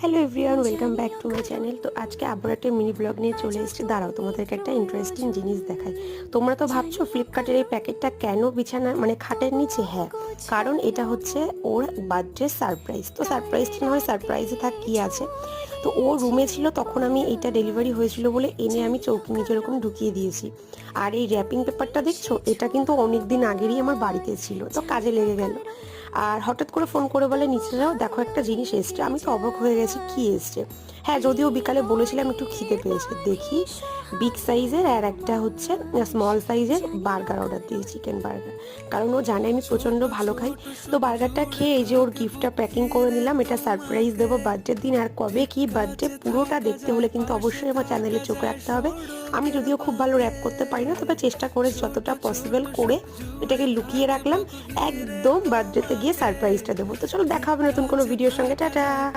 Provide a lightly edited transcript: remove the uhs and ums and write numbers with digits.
Hello everyone, welcome back to my channel. তো আজকে আবার একটা মিনি ব্লগ নিয়ে চলে এসেছি। দাঁড়াও, তোমাদেরকে একটা ইন্টারেস্টিং জিনিস দেখাই। তোমরা তো ভাবছো ফ্লিপকার্টের এই প্যাকেটটা কেন বিছানা মানে খাটের নিচে? হ্যাঁ, কারণ এটা হচ্ছে ওর বার্থডে সারপ্রাইজ। তো সারপ্রাইজটা না হয় সারপ্রাইজে থাক, কি আছে। তো ও রুমে ছিল, তখন আমি এইটা ডেলিভারি হয়েছিল বলে এনে আমি চৌকি নিচে এরকম ঢুকিয়ে দিয়েছি। আর এই র্যাপিং পেপারটা দেখছো, এটা কিন্তু অনেক দিন আগেরই আমার বাড়িতে ছিল, তো কাজে লেগে গেল। আর হঠাৎ করে ফোন করে বলে নিচে যাও, দেখো একটা জিনিস এসছে। আমি তো অবাক হয়ে গেছি, কি এসছে। হ্যাঁ, যদিও বিকালে বলেছিলাম একটু খিদে পেয়েছে, দেখি বিগ সাইজের আর একটা হচ্ছে স্মল সাইজের বার্গার অর্ডার দিয়েছি, চিকেন বার্গার। কারণ ও জানে আমি প্রচণ্ড ভালো খাই। তো বার্গারটা খেয়ে এই যে ওর গিফটটা প্যাকিং করে নিলাম। এটা সারপ্রাইজ দেবো বার্থডের দিন। আর কবে কি বার্থডে পুরোটা দেখতে হলে কিন্তু অবশ্যই আমার চ্যানেলে চোখ রাখতে হবে। আমি যদিও খুব ভালো র্যাপ করতে পারি না, তবে চেষ্টা করে যতটা পসিবল করে এটাকে লুকিয়ে রাখলাম। একদম বার্থডেতে গিয়ে সারপ্রাইজটা দেবো। তো চলো, দেখা হবে নতুন কোনো ভিডিওর সঙ্গে। টাটা।